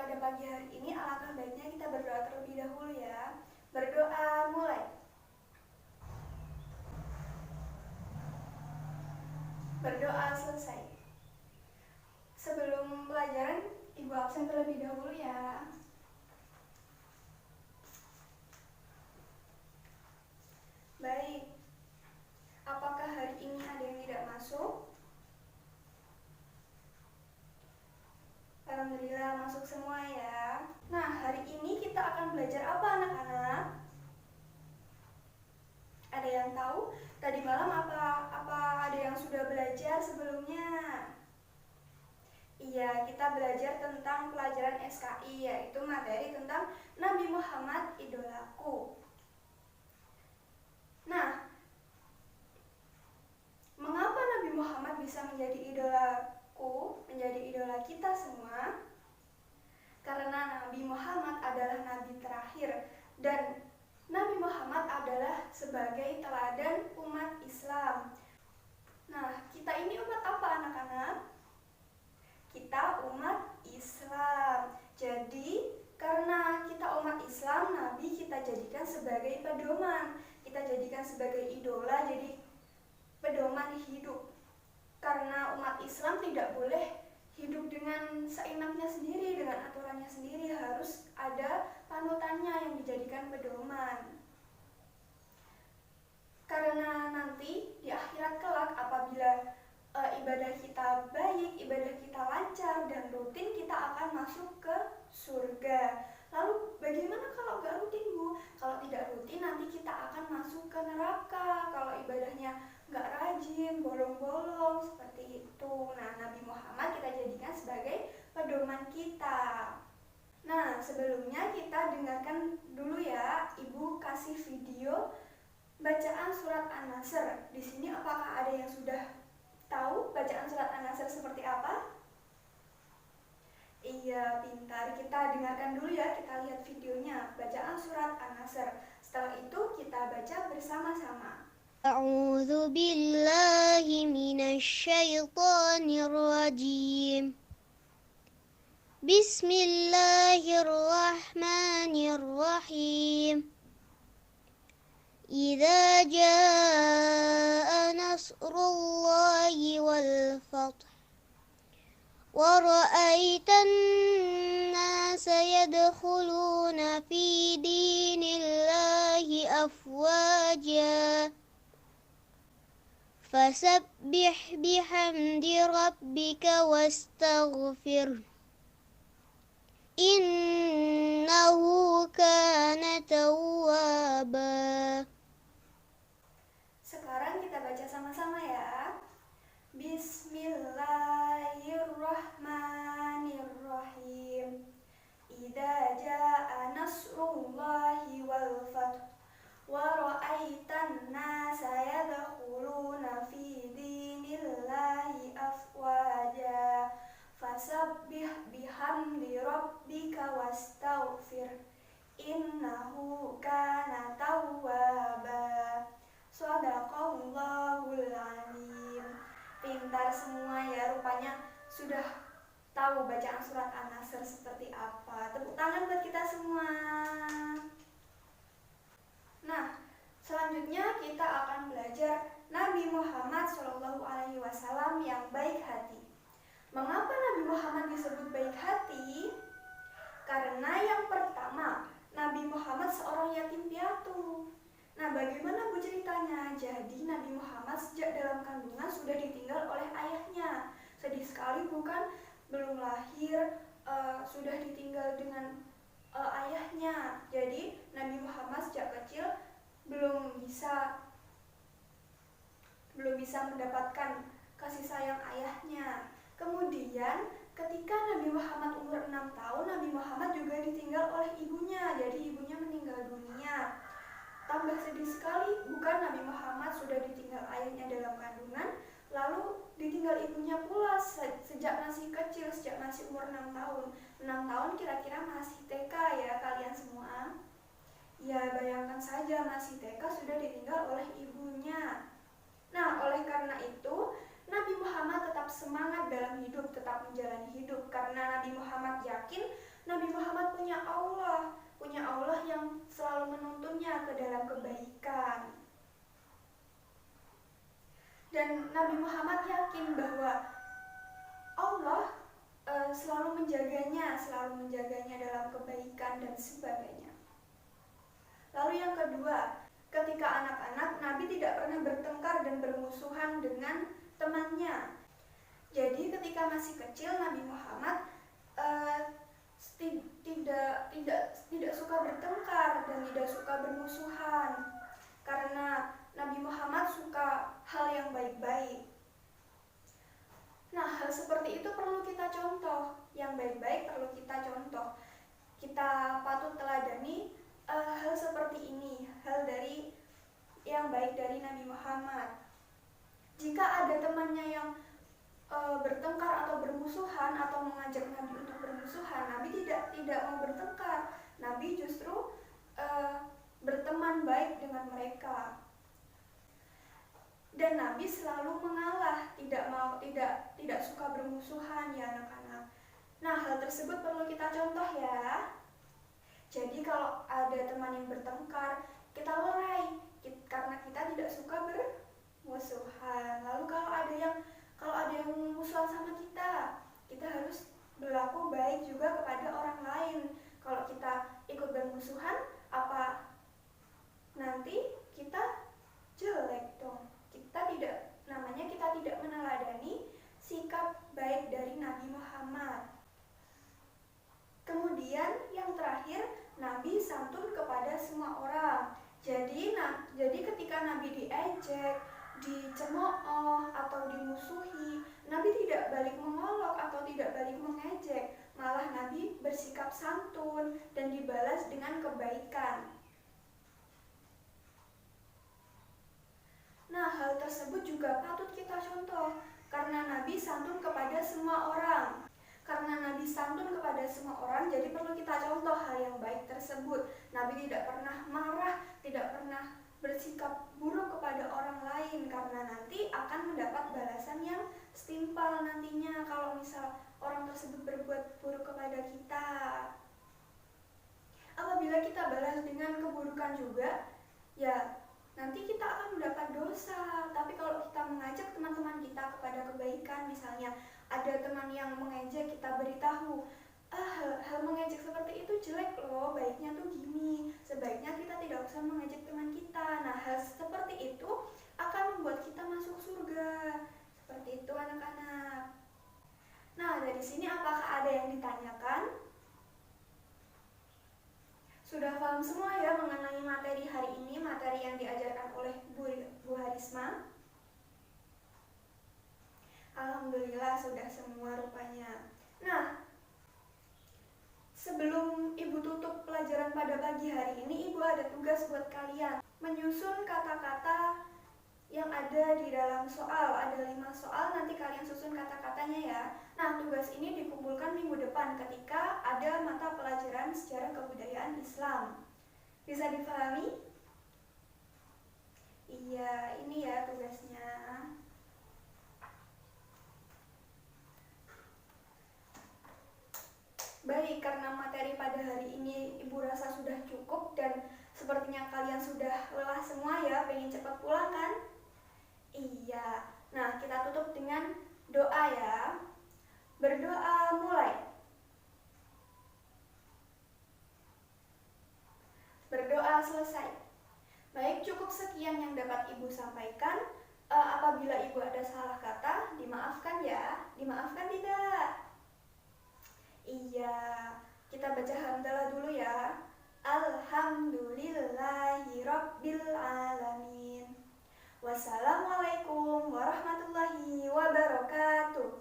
pada pagi hari ini, alangkah baiknya kita berdoa terlebih dahulu ya. Berdoa mulai. Berdoa selesai. Sebelum pelajaran, Ibu absen terlebih dahulu ya. Baik. Apakah hari ini ada yang tidak masuk? Alhamdulillah masuk semua ya. Nah, hari ini kita akan belajar apa anak-anak? Ada yang tahu? Tadi malam apa ada yang sudah belajar sebelumnya? Iya, kita belajar tentang pelajaran SKI, yaitu materi tentang Nabi Muhammad idolaku. Nah, mengapa Nabi Muhammad bisa menjadi idolaku, menjadi idola kita semua? Karena Nabi Muhammad adalah nabi terakhir dan Nabi Muhammad adalah sebagai teladan umat Islam. Nah, kita ini umat apa anak-anak? Kita umat Islam. Jadi, karena kita umat Islam, Nabi kita jadikan sebagai pedoman. Kita jadikan sebagai idola, jadi pedoman hidup. Karena umat Islam tidak boleh hidup dengan seenaknya sendiri, dengan aturannya sendiri, harus ada panutannya yang dijadikan pedoman. Karena nanti di akhirat kelak apabila ibadah kita baik, ibadah kita lancar dan rutin, kita akan masuk ke surga. Lalu bagaimana kalau nggak rutin, Bu? Kalau tidak rutin nanti kita akan masuk ke neraka kalau ibadahnya nggak rajin, bolong-bolong, seperti itu. Nah, Nabi Muhammad kita jadikan sebagai pedoman kita. Nah, sebelumnya kita dengarkan dulu ya, Ibu kasih video bacaan surat An-Nasr. Di sini apakah ada yang sudah tahu bacaan surat An-Nasr seperti apa? Iya, pintar. Kita dengarkan dulu ya, kita lihat videonya, bacaan surat An-Nasr. Setelah itu kita baca bersama-sama. أعوذ بالله من الشيطان الرجيم بسم الله الرحمن الرحيم إذا جاء نصر الله والفتح ورأيت الناس يدخلون في دين الله أفواجا فسبح بحمد ربك واستغفره إنه كان توابا. Sekarang kita baca sama-sama ya. Bismillahirrahmanirrahim. Idza jaa nasrullahi wal fath wa ra'aitan nasa yadkhuluna fi dinillahi afwaja fasabbih bihamdi rabbika wastaghfir innahu kana tawwaba. Shadaqallahul alim. Pintar semua ya, rupanya sudah tahu bacaan surat An-Nasr seperti apa. Tepuk tangan buat kita semua. Nah, selanjutnya kita akan belajar Nabi Muhammad SAW yang baik hati. Mengapa Nabi Muhammad disebut baik hati? Karena yang pertama, Nabi Muhammad seorang yatim piatu. Nah, bagaimana Bu ceritanya? Jadi Nabi Muhammad sejak dalam kandungan sudah ditinggal oleh ayahnya. Sedih sekali bukan? Belum lahir sudah ditinggal dengan ayahnya. Jadi Nabi Muhammad sejak kecil belum bisa mendapatkan kasih sayang ayahnya. Kemudian ketika Nabi Muhammad umur 6 tahun, Nabi Muhammad juga ditinggal oleh ibunya. Jadi ibunya meninggal dunia. Tambah sedih sekali, bukan? Nabi Muhammad sudah ditinggal ayahnya dalam kandungan, lalu ditinggal ibunya pula sejak masih kecil, sejak masih umur 6 tahun. 6 tahun kira-kira masih TK ya kalian semua? Ya, bayangkan saja masih TK sudah ditinggal oleh ibunya. Nah, oleh karena itu, Nabi Muhammad tetap semangat dalam hidup, tetap menjalani hidup, karena Nabi Muhammad yakin Nabi Muhammad punya Allah yang selalu menuntunnya ke dalam kebaikan. Dan Nabi Muhammad yakin bahwa Allah selalu menjaganya dalam kebaikan dan sebagainya. Lalu yang kedua, ketika anak-anak, Nabi tidak pernah bertengkar dan bermusuhan dengan temannya. Jadi ketika masih kecil, Nabi Muhammad tidak suka bertengkar dan tidak suka bermusuhan, karena Nabi Muhammad suka hal yang baik-baik. Nah, hal seperti itu perlu kita contoh, yang baik-baik perlu kita contoh. Kita patut teladani hal seperti ini, hal dari yang baik dari Nabi Muhammad. Jika ada temannya yang bertengkar atau bermusuhan atau mengajak Nabi untuk bermusuhan, Nabi tidak mau bertengkar. Nabi justru berteman baik dengan mereka. Dan Nabi selalu mengalah, tidak suka bermusuhan ya anak-anak. Nah, hal tersebut perlu kita contoh ya. Jadi kalau ada teman yang bertengkar, kita lerai karena kita tidak suka bermusuhan. Lalu kalau ada yang musuhan sama kita harus berlaku baik juga kepada orang lain. Kalau kita ikut bermusuhan, apa nanti kita jelek dong. Kita tidak meneladani sikap baik dari Nabi Muhammad. Kemudian yang terakhir, Nabi santun kepada semua orang. Jadi ketika Nabi diejek, dicemooh atau dimusuhi, Nabi tidak balik mengolok atau tidak balik mengejek, malah Nabi bersikap santun dan dibalas dengan kebaikan. Nah, hal tersebut juga patut kita contoh, karena Nabi santun kepada semua orang. Karena Nabi santun kepada semua orang, jadi perlu kita contoh hal yang baik tersebut. Nabi tidak pernah marah, tidak pernah bersikap buruk kepada orang lain, karena nanti akan mendapat balasan yang setimpal nantinya kalau misal orang tersebut berbuat buruk kepada kita. Apabila kita balas dengan keburukan juga, ya nanti kita akan mendapat dosa. Tapi kalau kita mengajak teman-teman kita kepada kebaikan, misalnya ada teman yang mengejek, kita beritahu, hal mengejek seperti itu jelek loh, baiknya tuh gini, sebaiknya kita tidak usah mengejek teman kita. Nah, hal seperti itu akan membuat kita masuk surga. Seperti itu anak-anak. Nah, dari sini apakah ada yang ditanyakan? Sudah paham semua ya mengenai materi hari ini, materi yang diajarkan oleh Bu Harisma? Alhamdulillah sudah semua rupanya. Nah, sebelum Ibu tutup pelajaran pada pagi hari ini, Ibu ada tugas buat kalian. Menyusun kata-kata yang ada di dalam soal. Ada 5 soal, nanti kalian susun kata-katanya ya. Nah, tugas ini dikumpulkan minggu depan ketika ada mata pelajaran sejarah kebudayaan Islam. Bisa dipahami? Iya, ini ya tugasnya. Baik, karena materi pada hari ini Ibu rasa sudah cukup dan sepertinya kalian sudah lelah semua ya, pengen cepat pulang kan? Iya. Nah, kita tutup dengan doa ya. Berdoa mulai. Berdoa selesai. Baik, cukup sekian yang dapat Ibu sampaikan. Apabila Ibu ada salah kata, dimaafkan ya. Dimaafkan tidak? Iya, kita baca hamdalah dulu ya. Alhamdulillahirobbilalamin. Wassalamualaikum warahmatullahi wabarakatuh.